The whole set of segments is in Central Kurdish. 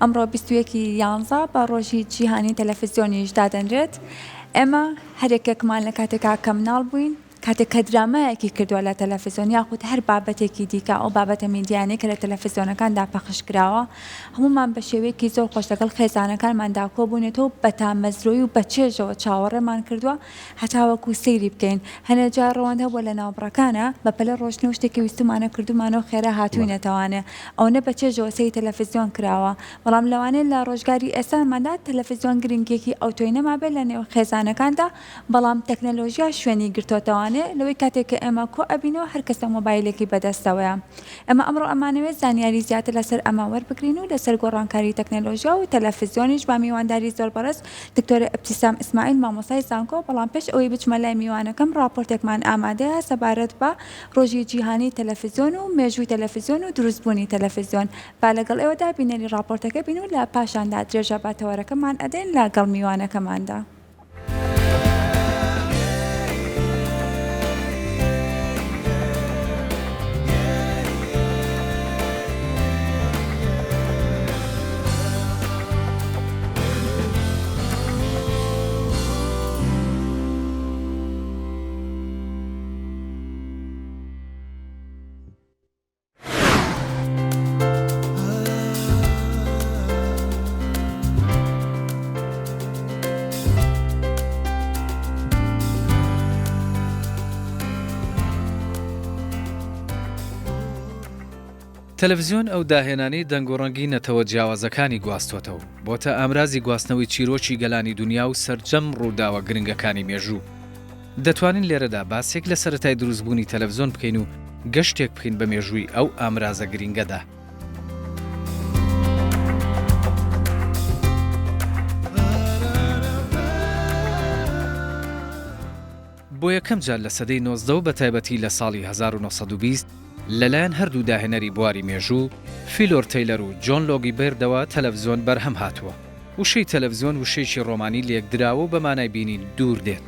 ئەمڕۆ 21 بە ڕۆژی جیهانی تەلەڤیزیۆنیش دادەنرێت. ئێمە هەرێکێکمان لە کاتێکا کە مناڵ بووین کاتێک کە درامایەکی کردووە لە تەلەڤیزیۆن یاخود هەر بابەتێکی دیکە ئەو بابەتە میدیانەی کە لە تەلەڤیزیۆنەکاندا پەخش کراوە هەمومان بە شێوەیەکی زۆر خۆش لەگەڵ خێزانەکانماندا کۆبوونێتەوە بە تامەزرۆی و بە چێژەوە چاوەڕێمان کردووە هەتا وەکو سەیری بکەین. هەنێ جار ڕەوەندە بووە لە ناوبڕەکانە بەپەلە ڕۆژنە و شتێکی ویستمانە کردومانەوە خێرا هاتووینەتەوانێ ئەوەنە بە چێژەوە سەیری تەلەڤیزیۆن کراوە. بەڵام لەوانەیە لە ڕۆژگاری ئێستاماندا تەلەڤیزیۆن گرنگێکی ئەوتۆی نەمابێت لە نێو خێزانەکاندا، بەڵام تەکنەلۆژیا شوێنی گرتوتەوانێ لەوەی کاتێک کە ئێمە کۆ ئەبینەوە هەر کەسە مۆبایلێکی بەدەستەوەیە. ئەمە ئەمڕۆ ئەمانەوێت زانیاری زیاتر لەسەر ئەمە وەربگرین و لەسەر گۆڕانکاری تەکنەلۆژیا و تەلەڤیزیۆنیش با میوانداری زۆر بەڕێز دکتۆرە ئەبتیسام ئیسماعیل مامۆستای زانکۆ. بەڵام پێش ئەوەی بچمە لای میوانەکەم راپۆرتێکمان ئامادەیە سەبارەت بە ڕۆژی جیهانی تەلەڤیزیۆن و مێژووی تەلەڤیزیۆن و دروستبوونی تەلەڤیزیۆن. با لەگەڵ ئێوەدا بینەری راپۆرتەکە بین و لە پاشاندا درێژە باتەوەرەکەمان ئەدەین لەگەڵ میوانەکەماندا. تەلەڤیزیۆن ئەو داهێنانی دەنگۆڕەنگی نەتەوە جیاوازەکانی گواستوەتەوە بۆتە ئامرازی گواستنەوەی چیرۆکی گەلانی دنیا و سەرجەم ڕووداوە گرنگەکانی مێژوو. دەتوانین لێرەدا باسێک لە سەرەتای دروستبوونی تەلەڤیزیۆن بکەین و گەشتێک بخین بە مێژووی ئەو ئامرازە گرنگەدا. بۆ یەکەم جار لە سەدەی 19 و بە تایبەتی لە ساڵی 1920 لەلایەن هەردوو داهێنەری بواری مێژوو فیلۆر تەیلەر و جۆن لۆگی بێردەوە تەلەڤیزیۆن بەرهەم هاتووە. وشەی تەلەڤیزیۆن وشەیەکی ڕۆمانی لێکدراوە و بە مانای بینین دوور دێت.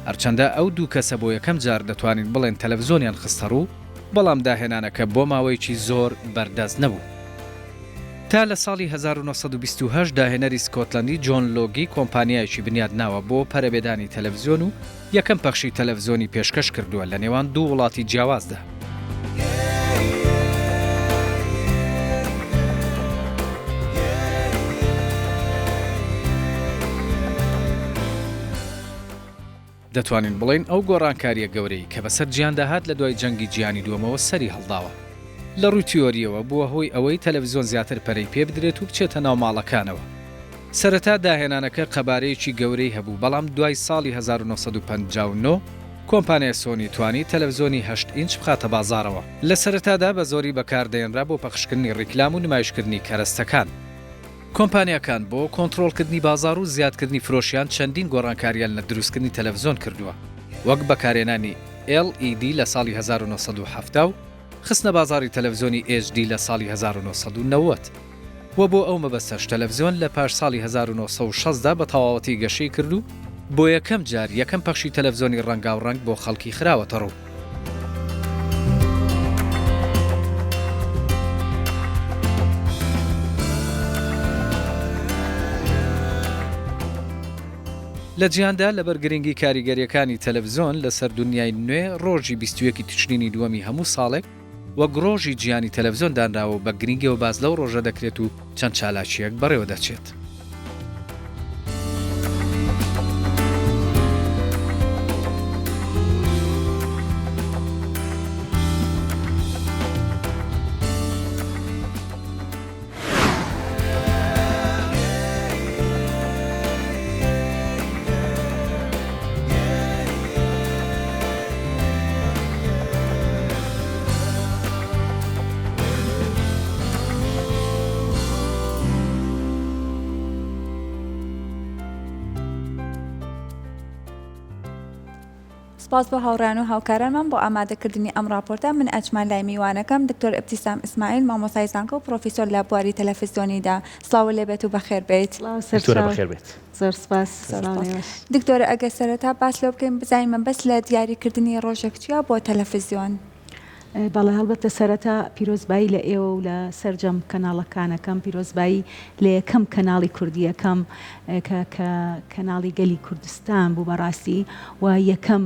هەرچەندە ئەو دوو کەسە بۆ یەکەم جار دەتوانین بڵێن تەلەڤیزیۆنیان خستە ڕوو، بەڵام داهێنانەکە بۆ ماوەیەکی زۆر بەردەست نەبوو. تا لە ساڵی 1928 داهێنەری سکۆتلەندی جۆن لۆگی کۆمپانیایەکی بنیاد ناوە بۆ پەرەبێدانی تەلەڤیزیۆن و یەکەم پەخشی تەلەڤیزیۆنی پێشکەش کردووە لە نێوان دوو وڵاتی جیاوازدا. دەتوانین بڵین ئەو گۆڕانکاریە گەورەی کە بەسەر گیان داهات لە دوای جەنگی جیهانی دووەمەوە سەری هەڵداوە. لە ڕووی تیۆریەوە بووە هۆی ئەوەی تەلەڤیزیۆن زیاتر پەرەی پێ بدرێت و بچێتە ناو ماڵەکانەوە. سەرەتا داهێنانەکە قەبارەیەکی گەورەی هەبوو، بەڵام دوای ساڵی 1959 کۆمپانیای سۆنی توانی تەلەڤیزیۆنی 8 ئینچ بخاتە بازارەوە. لە سەرەتادا بە زۆری بەکاردێنرا بۆ پەخشکردنی ڕیکلام و نمایشکردنی کەرەستەکان. کۆمپانیەکان بۆ کۆنتڕۆڵکردنی بازار و زیادکردنی فرۆشیان چەندین گۆڕانکاریان لە دروستکردنی تەلەڤیزیۆن کردووە، وەک بەکارهێنانی LED لە ساڵی 1970 و خستنە بازاری تەلەڤیزیۆنی HD لە ساڵی 1990 و بۆ ئەو مەبەستەش تەلەڤیزیۆن لە پاش ساڵی 1960دا بە تەواوەتی گەشەی کرد و بۆ یەکەم جار یەکەم پەخشی تەلەڤیزیۆنی ڕەنگاوڕەنگ بۆ خەڵکی خراوەتە ڕوو. لە جیهاندا لەبەر گرنگی کاریگەریەکانی تەلەڤیزیۆن لەسەر دنیای نوێ ڕۆژی 21 تشرینی دووەمی هەموو ساڵێک وەک ڕۆژی جیهانی تەلەڤیزیۆن دانراوە بە گرنگیەوە باز لەو ڕۆژە دەکرێت و چەند چالاکیەک بەڕێوە دەچێت. سپاس بۆ هاوڕان و هاوکارانمان بۆ ئامادەکردنی ئەم راپۆرتە. من ئەچمان لای میوانەکەم دکتۆر ئەبتیسام ئیسماعیل مامۆستای زانکۆ و پرۆفیسۆر لە بواری تەلەڤیزیۆنیدا. سڵاو لێبێت و بەخێر بێت. زۆر سپاس. دکتۆرە ئەگە سەرەتا باس لێ بکەین بزانین مەبەست لە دیاریکردنی ڕۆژێک چیا بۆ تەلەڤیزیۆن؟ بەڵێ هەڵبەتە سەرەتا پیرۆزبایی لە ئێوە و لە سەرجەم کەناڵەکانەکەم پیرۆزبایی لە یەکەم کەناڵی کوردیەکەم کە کەناڵی گەلی کوردستان بوو بەڕاستی و یەکەم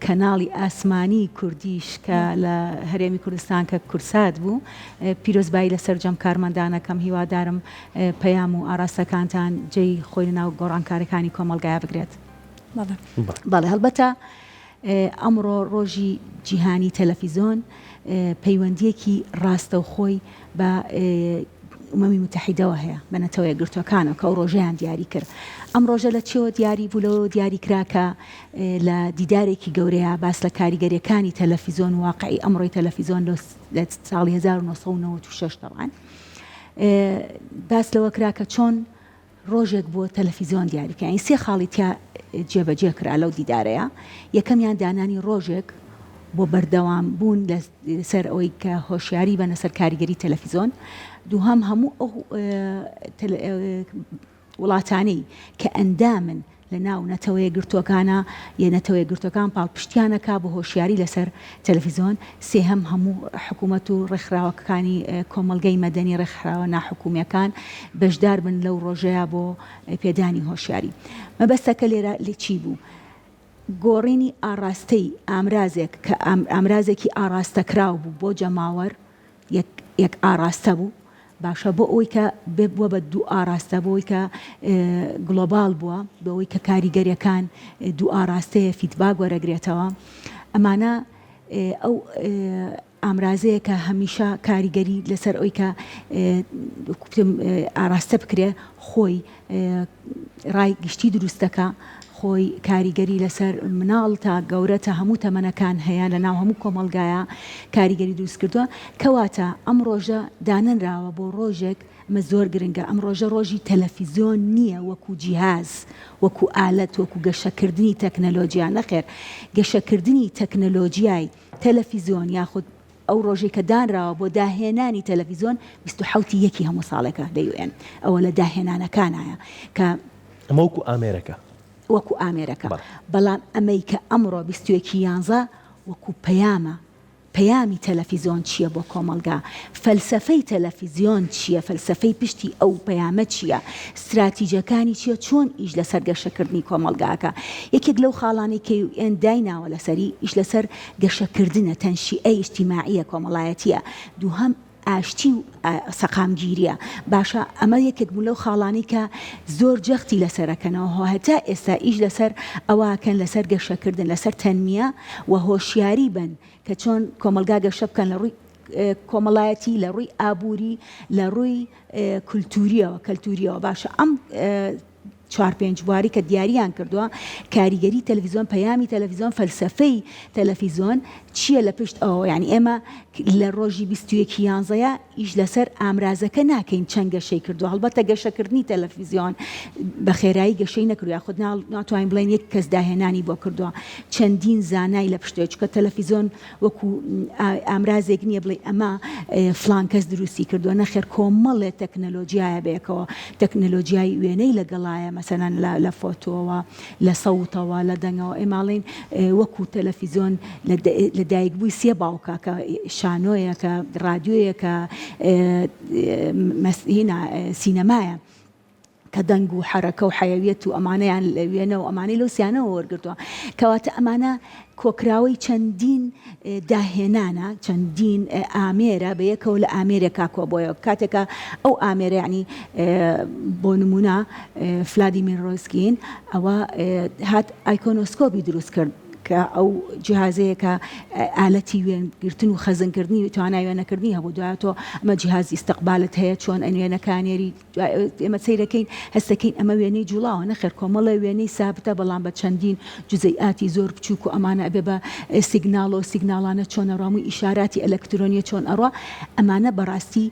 کەناڵی ئاسمانی کوردیش کە لە هەرێمی کوردستان کە کورسات بوو پیرۆزبایی لە سەرجەم کارمەندانەکەم هیوادارم پەیام و ئاراستەکانتان جێی خۆی لەناو گۆڕانکاریەکانی کۆمەلگایە بگرێت. بەڵێ هەڵبەتە ئەمڕۆ ڕۆژی جیهانی تەلەڤیزۆن پەیوەندیەکی ڕاستە و خۆی بە ئومەمی متحیدەوە هەیە بە نەتەوە یەکگرتوەکانە کە ئەو ڕۆژەیان دیاری کرد. ئەم ڕۆژە لە چێوە دیاری بوو لەوە دیاری کراکە لە دیدارێکی گەورەیە باس لە کاریگەریەکانی تەلەڤیزۆن واقعی ئەمڕۆی تەلەڤیزۆن لە ساڵی 1996 طبعاً باس لەوە کراکە چۆن ڕۆژێک بۆ تەلەڤیزۆن دیاریکە یعنی سێ خاڵی تیا جێبەجێ کرا لەو دیدارەیە. یەکەمیان دانانی ڕۆژێک بۆ بەردەوام بوون لەسەر ئەوەی کە هۆشیاری بەنە سەر کاریگەری تەلەڤیزۆن. دووهەم هەموو ئەو وڵاتانەی کە ئەندامن لە ناو نەتەوە یەکگرتووەکانە یە نەتەوە یەکگرتووەکان پاڵپشتیانەکە بە هۆشیاری لەسەر تەلەڤیزۆن. سێهەم هەموو حکوومەت و ڕێکخراوەکانی کۆمەلگەی مەدەنی ڕێکخراوە ناحکوومیەکان بەشدار بن لەو ڕۆژەیە بۆ پێدانی هۆشیاری. مەبەستەکە لێرە لێ چی بوو؟ گۆڕینی ئاراستەی ئامرازێک کە ئامرازێکی ئاراستەکراو بوو بۆ جەماوەر یەک ئاراستە بوو باشە بۆ ئەوی کە بووە بە دوو ئاراستە بۆ ئەوی کە گلۆبال بووە بە ئەوی کە کاریگەریەکان دوو ئاراستەیە فیدباک وەرەگرێتەوە. ئەمانە ئەو ئامرازەیە کە هەمیشە کاریگەری لەسەر ئەوی کە ئاراستە بکرێ خۆی ڕای گشتی دروستەکە خۆی کاریگەری لەسەر مناڵ تا گەورە تا هەموو تەمەنەکان هەیە لە ناو هەموو کۆمەلگایە کاریگەری دروست کردووە. کەواتە ئەم ڕۆژە دانەنراوە بۆ ڕۆژێک مە زۆر گرنگە. ئەم ڕۆژە ڕۆژی تەلەڤیزۆن نییە وەکو جیهاز وەکو ئالەت وەکو گەشەکردنی تەکنەلۆجیا نەخێر گەشەکردنی تەکنەلۆجیای تەلەڤیزۆن یاخود ئەو ڕۆژێک کە دانراوە بۆ داهێنانی تەلەڤیزۆن 27 هەموو ساڵێکە لە UN ئەوە لە داهێنانەکانایە کە ئەمە وەکو ئامێرەکە وەکو ئامێرەکە. بەڵام ئەمەی کە ئەمڕۆ 21 وەکو پەیامی تەلەڤیزۆن چییە بۆ کۆمەلگا؟ فەلسەفەی تەلەڤیزۆن چییە؟ فەلسەفەی پشتی ئەو پەیامە چییە؟ استراتیجەکانی چییە؟ چۆن ئیش لەسەر گەشەکردنی کۆمەلگاکە؟ یەکێک لەو خاڵانی کە UN دایناوە لەسەری ئیش لەسەر گەشەکردنە تەنشیئەی ئیجتیماعیە کۆمەڵایەتیە. دووهەم ئاشتی و سەقامگیریە. باشە ئەمە یەکێک بوو لەو خاڵانی کە زۆر جەختی لەسەرەکەنەوە هەتا ئێستا ئیش لەسەر ئەوەکەن لەسەر گەشەکردن لەسەر تەنمیە و هۆشیاری بن کە چۆن کۆمەلگا گەشە بکەن لە ڕووی کۆمەڵایەتی لە ڕووی ئابووری لە ڕووی کەلتوریەوە. باشە ئەم 4-5 بواری کە دیاریان کردووە کاریگەری تەلەڤیزۆن پەیامی تەلەڤیزۆن فەلسەفەی تەلەڤیزۆن چییە لە پشت ئەوە. یعنی ئێمە لە ڕۆژی 21 ئیش لەسەر ئامرازەکە ناکەین چەند گەشەی کردو. هەڵبەتە گەشەکردنی تەلەڤیزۆن بە خێرایی گەشەی نەکردو یاخود ناتوانین بڵێن یەک کەس داهێنانی بۆ کردووە. چەندین زانای لە پشتێ چکە تەلەڤیزۆن وەکو ئامرازێک نییە بڵێ ئەمە فلان کەس دروستی کردووە نەخێر کۆمەڵێ تەکنەلۆجیایە بەیەکەوە تەکنەلۆجیای وێنەی لەگەڵایە مەسەلەن لە فۆتۆەوە لە سەوتەوە لە دەنگەوە. ئێماڵین وەکو تەلەڤیزۆن لە دایکبووی سێ باوکە کە شانۆیە کە ڕادیۆیە کە سینەمایە کە دەنگ و حرەکە و حەیەویەت و ئەمانەیان لەوێنە و ئەمانەی لەو سیانەوە وەرگرتووە. کەواتە ئەمانە کۆکراوەی چەندین داهێنانە چەندین ئامێرە بە یەکەوە لە ئامێرێکا کۆبۆیەوە. کاتێکە ئەو ئامێرە یعنی بۆ نمونە ڤلادیمیر ڕۆسکین ئەوە هات ئایکۆنۆسکۆپی دروست کرد کە ئەو جیهازەیە کە ئالەتی وێنگرتن و خەزنکردنی توانای وێنەکردنی هەبوو. دوایەوە ئەمە جیهازی استقبالت هەیە چۆن ئەنوێنەکانێری ئێمە سەیرەکەین هەستەکەین ئەمە وێنەی جوڵاوە نەخێر کۆمەڵە وێنەی سابتە بەڵام بە چەندین جزئیاتی زۆر بچووک و ئەمانە ئەبێ بە سیگناڵ و سیگناڵانە چۆن ئەڕامووی ئیشاراتی ئەلەکترۆنیە چۆن ئەڕوا. ئەمانە بەڕاستی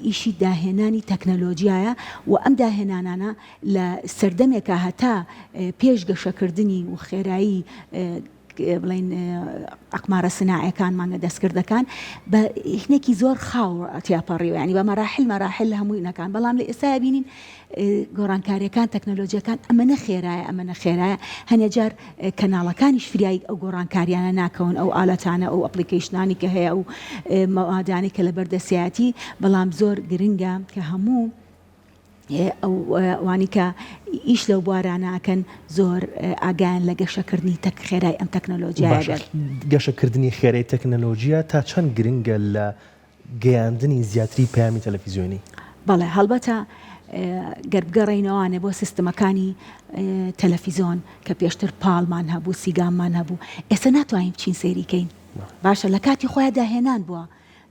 ئیشی داهێنانی تەکنەلۆجیایە و ئەم داهێنانانە لە سەردەمێکە هەتا پێش گەشەکردنی و خێرایی بڵین ئەقمارە سناعەکانمان دەستکردەکان بە هینێکی زۆر خاوە تیاپەڕیەوە ینی بە مەراحل هەمووی نەکان بەڵام لە ئێستا بینین گۆڕانکاریەکان تەکنۆلۆژیەکان ئەمەنە خێرایە هەنێ جار کەناڵەکانیش فریای ئەو گۆڕانکاریانە ناکەون ئەو ئالەتانە ئەو ئەپلیکیشنانی کە هەیە ئەو مەوادانی کە لە بەردەسیاتی بەڵام زۆر گرنگە کە هەموو ئەوانی کە ئیش لەو بواراناکەن زۆر ئاگیان لە گەشەکردنی خێرای ئەم تەکنۆلۆژیایە گەشەکردنی خێرای تەکنۆلۆژیە تا چەند گرنگە لە گەیاندنی زیاتری پەیامی تەلەڤیزیۆنی؟ بەڵێ هەڵبەتە گەربگەڕێنەوەوانێ بۆ سیستمەکانی تەلەڤیزۆن کە پێشتر پاڵمان هەبوو سیگاممان هەبوو ئێستا ناتوانین بچین سەیریکەین باشە لە کاتی خۆیان داهێنان بووە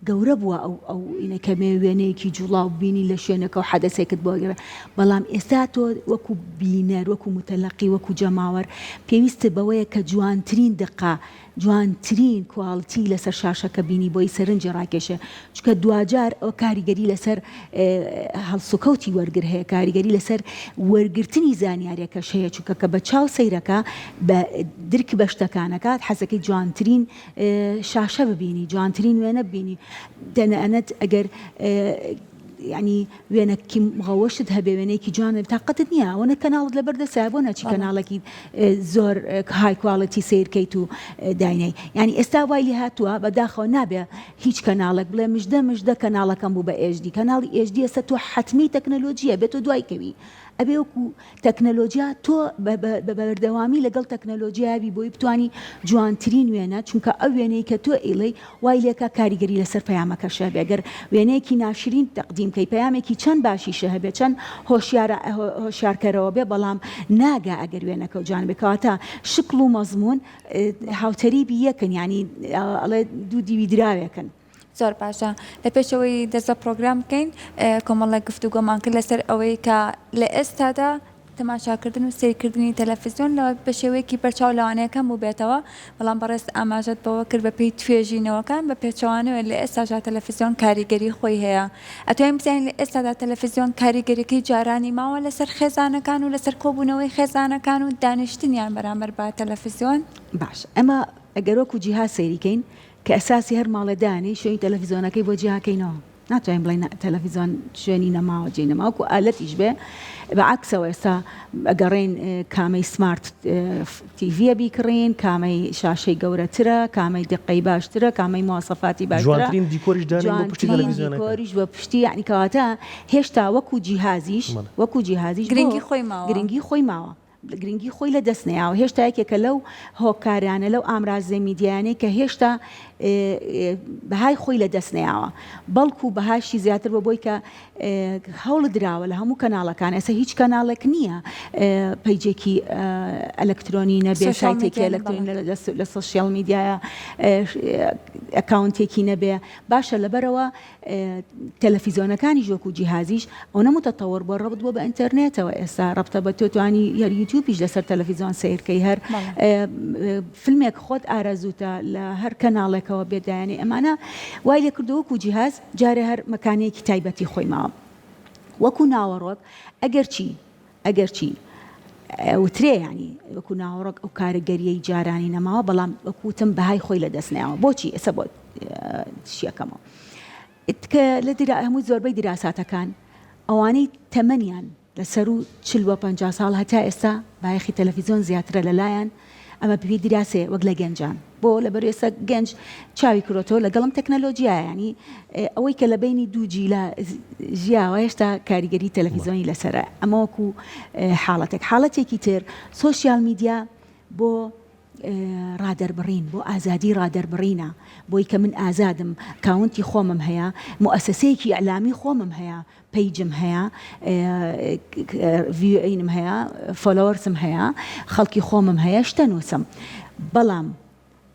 گەورە بووە ئەو ئینەکەمێ وێنەیەکی جوڵاو بینی لە شوێنەکە و حەدەسێکت بۆ گەڕێ بەڵام ئێستا تۆ وەکو بینەر وەکو متەلەقی وەکو جەماوەر پێویستە بەوەیە کە جوانترین دقا جوانترین کوالتی لەسەر شاشەکە بینی بۆی سەرنجی ڕاکێشە چکە دوجار ئەو کاریگەری لەسەر هەڵسوکەوتی وەرگر هەیە کاریگەری لەسەر وەرگرتنی زانیاریەکەش هەیە چونکە کە بە چاو سەیرەکە بە درک بە شتەکانەکات حەزەکەی جوانترین شاشە ببینی جوانترین وێنە ببینی دەنەئەنەت ئەگەر ینی وێنەکی مغەوەشت هەبێ وێنەیەکی جوانە تااقەتت نییە ئەوەنە کەناڵت لە بەردەسا بۆ نەچی کەناڵێکی زۆر های کواڵەتی سیرکەیت و داینەی ینی ئێستا وای لێ هاتووە بەداخەوە نابێ هیچ کەناڵێک بڵێ مژدە کەناڵەکەم بوو بە ئێژدی کەناڵی ئێژدی ئێستا تۆ حتمی تەکنەلۆژیە بێت و دوایکەوی ئەبێ وەکو تەکنەلۆژیا تۆ بە بەردەوامی لەگەڵ تەکنەلۆژیابی بۆی بتانی جوانترین وێنە چونکە ئەو وێنەی کە تۆ ئیڵێ وای لێکە کاریگەری لەسەر پەیامەکەشە بێگەر وێنەیەکی ناشرین تەقدیم کەی پەیامێکی چەند باشیشە هەبێ چەند هۆشیارکەرەوە بێ بەڵام ناگا ئەگەر وێنەکە و جوان بکاتە شکل و مەزمون هاوتەریبی یەکن ینی ئەڵێ دوو دیوی دراوێکن زۆر باشە لە پێشەوەی دەستە پرۆگرام بکەین کۆمەڵە گفتوگۆمان کرد لەسەر ئەوەی کە لە ئێستادا تەماشاکردن و سیرکردنی تەلەڤیزیۆن لەوە بە شێوەیەکی بەرچاو لەوانەیەکەم بوو بێتەوە بەڵام بەڕێست ئاماژەت بەوە کرد بە پێی توێژینەوەکان بە پێچەوانەوە لە ئێستاژا تەلەڤیزیۆن کاریگەری خۆی هەیە ئەتوانین بزانین لە ئێستادا تەلەڤیزیۆن کاریگەریەکەی جارانی ماوە لەسەر خێزانەکان و لەسەر کۆبوونەوەی خێزانەکان و دانیشتنیان بەرامبەر بە تەلەڤیزیۆن باش ئەمە ئەگەر وەکو جیها سەیریکەین کە ئەساسی هەر ماڵەدانی شوێنی تەلەڤیزیۆنەکەی بۆ جیهاکەینەوە ناتوانین بڵین تەلەڤیزیۆن شوێنی نەماوە جێ نەماوەکو ئالەتیش بێ بەعکسەوە ئێستا ئەگەڕێن کامەی سمارت تیڤە بیکڕین کامەی شاشەی گەورەترە کامەی دقەی باشترە کامەی مواصفاتی باشترە جوانترین دیکۆریش دانین بۆ پشتی تەلەڤیزیۆنەکە دیکۆریش بە پشتی یعنی کەواتە هێشتا وەکو جیهازیش گرنگی خۆی ماوە گرنگی خۆی لە دەستنیاوە هێشتا یەکێکە لەو هۆکارانە لەو ئامرازە میدیانەی کە هێشتا بەهای خۆی لە دەستنیاوە بەڵکو بەهاشی زیاتر بە بۆی کە هەوڵ دراوە لە هەموو کەناڵەکان ئێستا هیچ کەناڵێک نییە پەیجێکی ئەلەکترۆنی نەبێ سایتێکی ئەلەکترۆنی لە سۆشیال میدیایە ئەکاونتێکی نەبێ باشە لەبەرەوە تەلەڤیزیۆنەکانی ژۆک و جیهازیش ئەو نەموتەتەوەر بۆ ڕەبط بۆ بە ئینتەرنێتەوە ئێستا ڕەبتە بە توانی یار یوتیوبیش لەسەر تەلەڤیزیۆن سیرکەی هەر فیلمێک خۆت ئارەزوتە لە هەر کەناڵێکەوە بێدایانی ئەمانە وای لێ کردو وەکو جیهاز جارێ هەر مەکانەیەکی تایبەتی خۆی ماوە وەکو ناوەڕۆک ئەگەر چی وترێ ینی وەکو ناوەڕۆک ئەو کارەگەریەی جارانی نەماوە بەڵام وەکوتم بەهای خۆی لە دەستنیاوە بۆچی ئێستا بۆ شیەکەمەوە کە لە هەمووی زۆربەی دیراساتەکان ئەوانەی تەمەنیان لەسەر و 40-50 ساڵ هەتا ئێستا بایەخی تەلەڤیزیۆن زیاترە لەلایەن ئەمە پێی دراسێ وەک لە گەنجان بۆ لەبەر ئێستا گەنج چاوی کڕۆتەوە لەگەڵم تەکنەلۆژیایە ینی ئەوەی کە لە بینی دوو جیلا ژیاوە هێشتا کاریگەری تەلەڤیزیۆنی لەسرە ئەمە وەکو حاڵەتێکی تر سۆشیال میدیا بۆ ڕادەربڕین بۆ ئازادی ڕادەربڕینە بۆی کە من ئازادم کاونتی خۆمم هەیە مؤسسەیەکی ئەعلامی خۆمم هەیە پیجم هەیە ڤیوئینم هەیە فۆلۆوەرسم هەیە خەڵکی خۆمم هەیە شتە نووسم بەڵام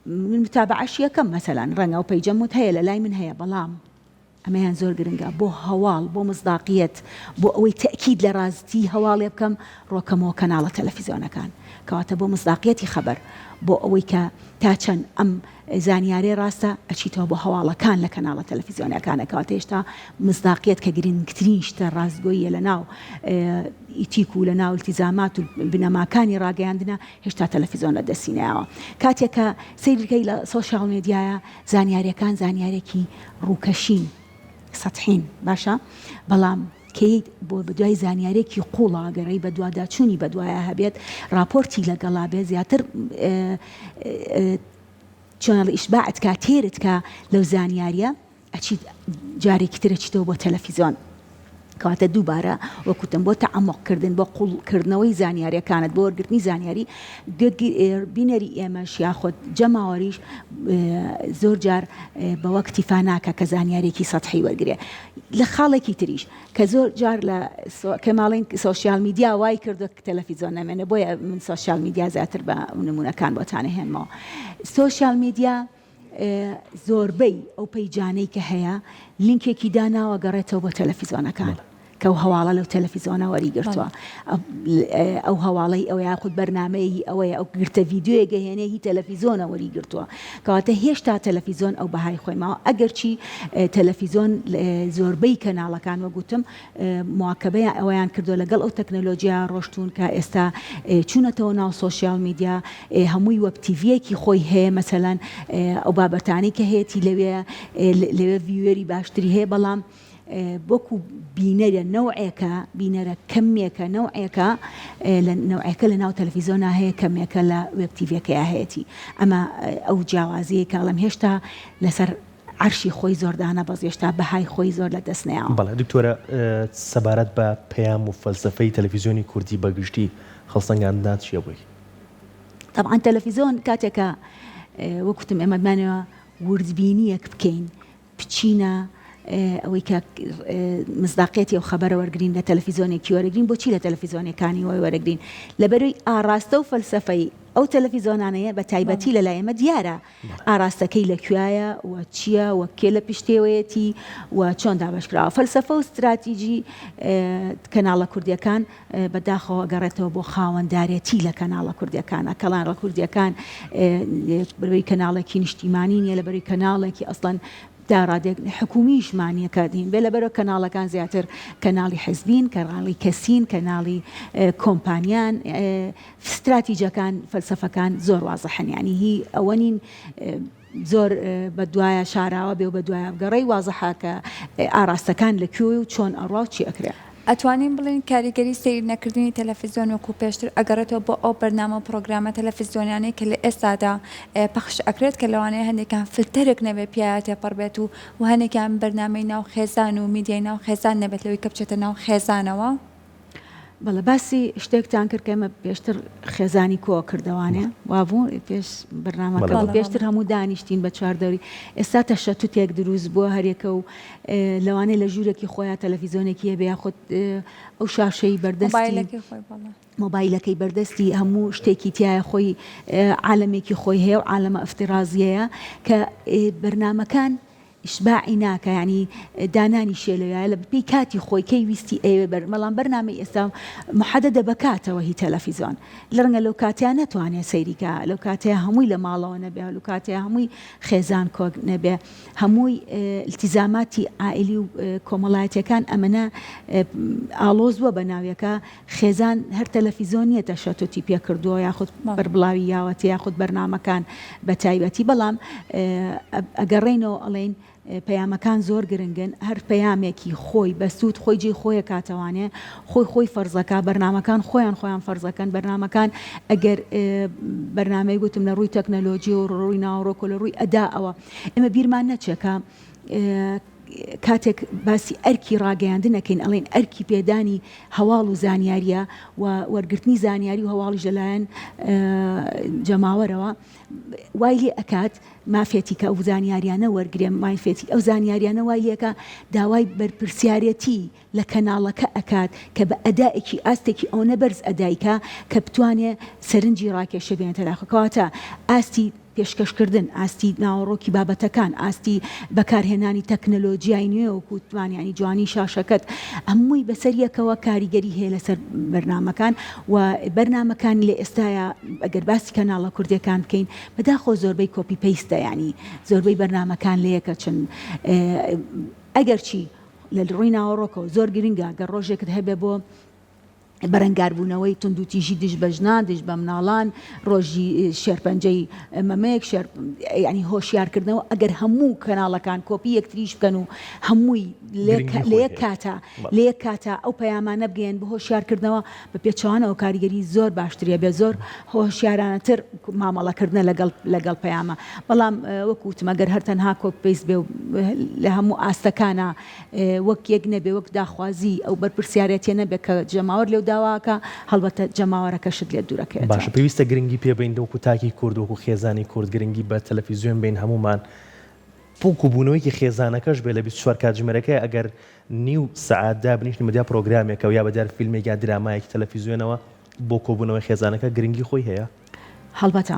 من متابعەش یەکەم مەسەلەن ڕەنگە و پیجەمت هەیە لە لای من هەیە بەڵام ئەمەیان زۆر گرنگە بۆ هەواڵ بۆ مصداقیەت بۆ ئەوەی تەکید لە ڕاستی هەواڵێ بکەم ڕۆکەمەوە کەناڵە تەلەڤیزیۆنەکان کەواتە بۆ مصداقیەتی خەبەر بۆ ئەوەی کە تا چەند ئەم زانیاری ڕاستە ئەچیتەوە بۆ هەواڵەکان لە کەناڵە تەلەڤیزیۆنەکانە کەواتە هێشتا مصداقیەت کە گرنگترین شتە ڕاستگۆییە لە ناو ئیتیک و لە ناو التیزامات و بنەماکانی ڕاگەیاندنە هێشتا تەلەڤیزیۆن لە دەستینەوە کاتێک کە سەیرەکەی لە سۆشیال میدیایە زانیاریەکان زانیارێکی ڕووکەشین سەتحین باشە بەڵام کەیت بۆ بەدوای زانیارێکی قوڵاگەڕی بە دوواداچوونی بە دوایە هەبێت راپۆرتی لەگەڵا بێت زیاتر چۆنەڵ ئیشباعت کا تێرت کە لەو زانیاریە ئەچیت جارێکی ترە چیتەوە بۆ تەلەڤیزیۆن کەواتە دووبارە وەکوتم بۆ تەعەمقکردن بۆ قوڵکردنەوەی زانیاریەکانت بۆ وەرگرتنی زانیاری بینەری ئێمەش یاخۆت جەماوەریش زۆر جار بە وەکتیفا ناکە کە زانیارێکی سەتحی وەرگێ لە خاڵێکی تریش کە زۆر جار لە کەماڵین سۆشیال میدیا وای کردو تەلەڤیزیۆن نامێنێ بۆیە من سۆشیال میدیا زیاتر بە نمونونەکان بۆتانە هێنمەوە سۆشیال میدیا زۆربەی ئەو پەیجانەی کە هەیە لینکێکی داناوە گەڕێتەوە بۆ تەلەڤیزیۆنەکان کە و هەواڵە لەو تەلەڤیزیۆنە وەریگرتووە ئەو هەواڵەی ئەو یاخود بەرنامەیەی ئەوەیە ئەو گرتە ڤیددیۆیە گەهێنەی هی تەلەڤیزیۆنە وەریگرتووە کەواتە هێشتا تەلەڤیزیۆن ئەو بەهای خۆی ماوە ئەگەرچی تەلەڤیزیۆن زۆربەی کەناڵەکان وەگوتم مواکەبەیە ئەویان کردو لەگەڵ ئەو تەکنەلۆژیا ڕۆشتون کە ئێستا چوونەتەوە ناو سۆشیال میدیا هەمووی وەب تیڤیەکی خۆی هەیە مەسەلەن ئەو بابەتانی کە هەیەی لەوێ ڤیوەری باشتری هەیە بەڵام بۆکو بینەرە نەوعێکە بینەرە کەمێکە نەوعێکە لە نەوعەکە لە ناو تەلەڤیزیۆنا هەیە کەمێکە لە وێب تیڤەکەیە هەیەی ئەمە ئەو جیاوازەیە کاڵم هێشتا لەسەر عەرشی خۆی زۆردانە بەس هێشتا بەهای خۆی زۆر لە دەست نەیەوە. بەڵێ دکتۆرە سەبارەت بە پەیام و فەلسەفەی تەلەڤیزیۆنی کوردی بەگشتی هەڵسەنگاندان چییە بووی؟ طبعا تەلەڤیزیۆن کاتێکە وەکوتم ئێمە بمانەوە وردبینیەک بکەین بچینە ئەوەی کە مزداقیەتی ئەو خەبەرە وەرگین لە تەلەڤیزیۆنێکی وەرەگرین بۆچی لە تەلەڤیزیۆنەکانی وای وەرەگرین لەبەروی ئاراستە و فەلسەفەی ئەو تەلەڤیزیۆنانەیە بە تایبەتی لە لای ئێمە دیارە ئاراستەکەی لەکوایە و چییە و کێ لە پشتێوەیەتی و چۆن دابشکراوە فەلسەفە و استراتیژی کەناڵە کوردیەکان بەداخەوە گەڕێتەوە بۆ خاوەنددارێتی لە کەناڵە کوردیەکانە کەڵانڕە کوردیەکان بەروی کەناڵێکی نیشتیمانی نیە لەبەروی کەناڵێکی ئەسڵەن داڕادێک حکومیشمانیەکە دین بێ لەبەرەوە کەناڵەکان زیاتر کەناڵی حزبین کەناڵی کەسین کەناڵی کۆمپانیان استراتیژەکان فەلسەفەکان زۆر وازەحن یعنی هی ئەوە نین زۆر بە دوایە شاراوە بێ و بە دوایە گەڕەی وازەحا کە ئاراستەکان لەکوێ و چۆن ئەڕوا و چی ئەکرێ ئەتوانین بڵین کاریگەری سیر نەکردنی تەلەڤیزیۆن وەکو پێشتر ئەگەڕێتەوە بۆ ئەو بەرنامە پرۆگرامە تەلەڤیزیۆنیانەی کە لە ئێستادا پەخش ئەکرێت کە لەوانەیە هەندێکان فلتەرێک نەبێت پیاە تێپەڕ بێت و هەندێکیان بەرنامەی ناو خێزان و میدیای ناو خێزان نەبێت لەوەی کە بچێتە ناو خێزانەوە بەڵە باسی شتێکتان کرد کە ئێمە پێشتر خێزانی کۆ کردەوانێ وابوو پێش بەرنامەکە پێشتر هەموو دانیشتین بە چواردەوری ئێستا تەشەتوتێک دروست بووە هەرێکە و لەوانەیە لە ژوورێکی خۆیان تەلەڤیزیۆنێکی هەبێ یاخود ئەو شاشەی بەردەستی مۆبایلەکەی بەردەستی هەموو شتێکی تایە خۆی عالەمێکی خۆی هەیە و عالەمە ئەفتیرازیەیە کە بەرنامەکان ئیشباعی ناکە ینی دانانی شێلەیە لە بپی کاتی خۆی کەی ویستی ئێوە بەرمەڵام بەرنامەی ئێستا محەدەدە بەکاتەوە هی تەلەڤیزیۆن لە ڕەنگە لەو کاتیان نەتوانێت سەیریکە لەو کاتەیە هەمووی لە ماڵەوە نەبێ لەو کاتەیە هەمووی خێزان کۆک نەبێ هەمووی التیزاماتی عائیلی و کۆمەڵایەتیەکان ئەمەنە ئاڵۆز بووە بە ناویەکە خێزان هەر تەلەڤیزیۆن نیە تەشەتوتی پێ کردووە یاخود بەربڵاوی یاوەتی یاخود بەرنامەکان بە تایبەتی بەڵام ئەگەڕێنەوە ئەڵێن پەیامەکان زۆر گرنگن هەر پەیامێکی خۆی بەسوود خۆی جێی خۆیە کاتەوانێ خۆی فەرزەکە بەرنامەکان خۆیان فەرزەکەن بەرنامەکان ئەگەر بەرنامەی گوتم لە ڕووی تەکنەلۆژی و ڕووی ناوڕۆکۆ لە ڕووی ئەدا ئەوە ئێمە بیرمان نەچێکە کاتێک باسی ئەرکی ڕاگەیاندنەکەین ئەڵێن ئەرکی پێدانی هەواڵ و زانیاریە و وەرگرتنی زانیاری و هەواڵی ژەلایەن جەماوەرەوە وای لێ ئەکات مافێتی کە ئەو زانیاریانە وەرگێ مافێتی ئەو زانیاریانە وای لێکە داوای بەرپرسیارەتی لە کەناڵەکە ئەکات کە بە ئەدائێکی ئاستێکی ئەو نەبەرز ئەدایکە کە بتوانێت سەرنجی ڕاکێشە بێنێتە داخەکەواتە ئاستی پێشکەشکردن ئاستی ناوەڕۆکی بابەتەکان ئاستی بەکارهێنانی تەکنەلۆجیای نوێ و توانانی جوانی شاشەکەت هەمووی بەسەریەکەوە کاریگەری هەیە لەسەر بەرنامەکان و بەرنامەکانی لە ئێستاە ئەگەر باسی کەناڵە کوردیەکان بکەین بەداخۆ زۆربەی کۆپی پەیستە ینی زۆربەی بەرنامەکان لەیەکە چن ئەگەرچی لە ڕووی ناوەڕۆکەوە زۆر گرنگە گەر ڕۆژێکت هەبێ بۆ بەرەنگاربوونەوەی تونند و تیژی دش بەژنا دش بە مناڵان ڕۆژی شێرپەنجەی مەمەیەک ینی هۆشیارکردنەوە ئەگەر هەموو کەناڵەکان کۆپی یەکتریش بکەن و هەمووی لە یەک کاتە ئەو پەیامانە بگەین بە هۆشیارکردنەوە بە پێچوانەوە کاریگەری زۆر باشترە بێ زۆر هۆشیارانەتر مامەڵەکردنە لەگەڵ پەیامە بەڵام وەکوتمە گەر هەر تەنها کۆپی پەیست بێ و لە هەموو ئاستەکانە وەک یەک نەبێ وەک داخوازی ئەو بەرپرسیارەتیە نەبێت کە جەماوەر لێو داواکە هەڵبەتە جەماوەرەکەشت لێ دوورەکەێت باشە پێویستە گرنگی پێبین دەوکو تاکی کورد وەکو خێزانی کورد گرنگی بە تەلەڤیزیۆن بین هەمومان پوکوبوونەوەیکی خێزانەکەش بێ لە 24 کاتژمێرەکەی ئەگەر نیو سەعاتدا بنیشتن بەدیا پرۆگرامێکەوە یا بەدیار فیلمێک یا درامایەکی تەلەڤیزیۆنەوە بۆ کۆبوونەوەی خێزانەکە گرنگی خۆی هەیە هەڵبەتە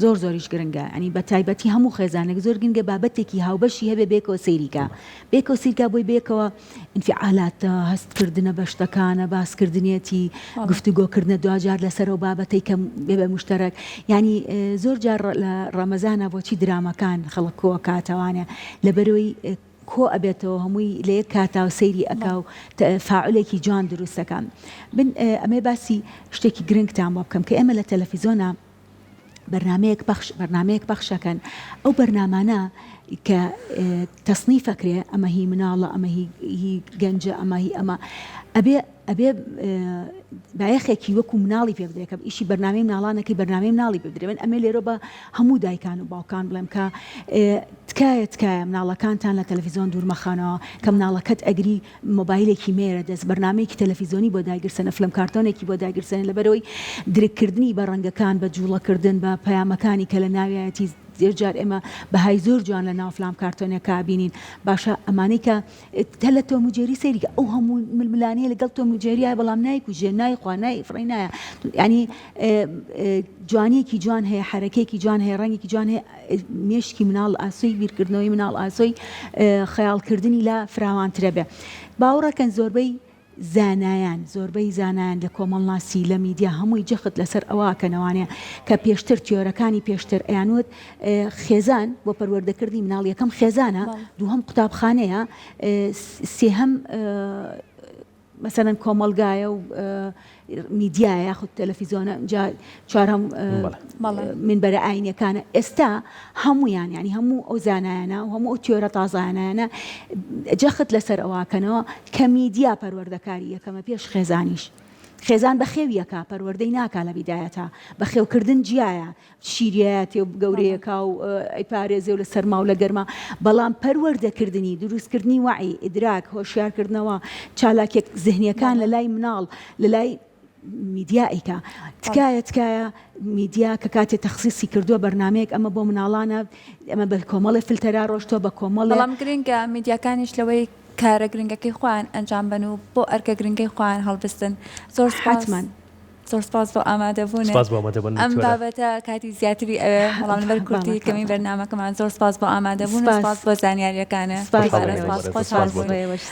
زۆر زۆریش گرنگە ئەنی بە تایبەتی هەموو خێزانێک زۆر گرنگە بابەتێکی هاوبەشی هەبێ بێکەوە سەیریکە بێکەوە سیرکە بۆی بێکەوە ئینفعالاتە هەستکردنە بەشتەکانە باسکردنیەتی گفتوگۆکردنە دوجار لەسەرەوە بابەتەی کە بێبە مشتەرەک ینی زۆر جار لە ڕەمەزانە بۆچی درامەکان خەڵکەوە کاتەوانە لەبەرەوەی کۆ ئەبێتەوە هەمووی لە یەک کاتا و سەیری ئەکا و فاعولێکی جوان دروستەکان بن ئەمێ باسی شتێکی گرنگتان بۆ بکەم کە ئێمە لە تەلەڤیزۆنە بەرنامەیەک پەخشەکەن ئەو بەرنامانە کە تەسنیفەکرێ ئەمە هی مناڵە ئەمە هی گەنجە ئەمە هی ئەمە ئەبێ بایەخێکی وەکو مناڵی پێ بدرێت کە ئیشی بەرنامەی مناڵانەکەی بەرنامەی مناڵی پێ بدرێن ئەمێ لێرە بە هەموو دایکان و باوکان بڵێم کە تکایە مناڵەکانتان لە تەلەڤیزۆن دوورمەخانەوە کە مناڵەکەت ئەگری مۆبایلێکی مێرە دەست بەرنامەیەکی تەلەڤیزۆنی بۆ داگیرسەنە فلم کارتۆنێکی بۆ داگیرسەنە لەبەرەوەی درککردنی بە ڕەنگەکان بە جوڵەکردن بە پەیامەکانی کە لە ناویەتی زێرجار ئێمە بەهای زۆر جوان لە ناو فلام کارتۆنێک کابینین باشە ئەمانەی کە هەل لە تۆموجێری سەیریکە ئەو هەموو ململانەیە لەگەڵ تۆموجێریای بەڵام نایکوژێ نایخوا نایفڕی نایە ینی جوانیەکی جوان هەیە حرەکەیەکی جوان هەیە ڕەنگێکی جوان هەیە مێشکی مناڵ ئاسۆی بیرکردنەوەی مناڵ ئاسۆی خەیاڵکردنی لە فراوانترە بێ باوەڕەکەن زۆربەی زانایان لە کۆمەڵناسی لە میدیا هەمووی جەخت لەسەر ئەوواکەنەوانێ کە پێشتر تیۆرەکانی پێشتر ئەیانوت خێزان بۆ پەروەردەکردنی مناڵ یەکەم خێزانە دووهەم قوتابخانەیە سێهەم مەسەرەن کۆمەلگایە و میدیایە یاخود تەلەڤیزۆنە چوارهەم منبەرە ئاینیەکانە ئێستا هەمویان ینی هەموو ئەو زانایانە و هەموو ئەو تیۆرە تازایانانە جەخت لەسەر ئەوواکەنەوە کە میدیا پەروەردەکاری یەکەمە پێش خێزانیش خێزان بە خێویەکە پەروەردەی ناکا لە بیدایەتە بە خێوکردن جیایە شیریەتی و گەورەیەکە و ئەیپارێزێ و لە سەرما و لە گەرما بەڵام پەروەردەکردنی دروستکردنی وعی ئیدراک هۆشیارکردنەوە چالاکێک زهنیەکان لە لای مناڵ لە لای میدیایکە تکایە میدیا کە کاتێ تەخسیسی کردووە بەرنمەیەک ئەمە بۆ مناڵانە ئەمە بە کۆمەڵی فلتەرا ڕۆشتۆ بە کۆمەڵ بەڵام گرنگە میدیاکانیش لەوەی کارە گرنگەکەی خۆیان ئەنجام بن و بۆ ئەرکە گرنگەی خۆیان هەڵبستن زۆر حتمەن زۆر سپاس بۆ ئامادەبوون ئەم بابەتە کاتی زیاتری ئەوێ وەڵام لەبەر کورتی کەمی بەرنامەکەمان زۆر سپاس بۆ ئامادەبوون سپاس بۆ زانیاریەکانە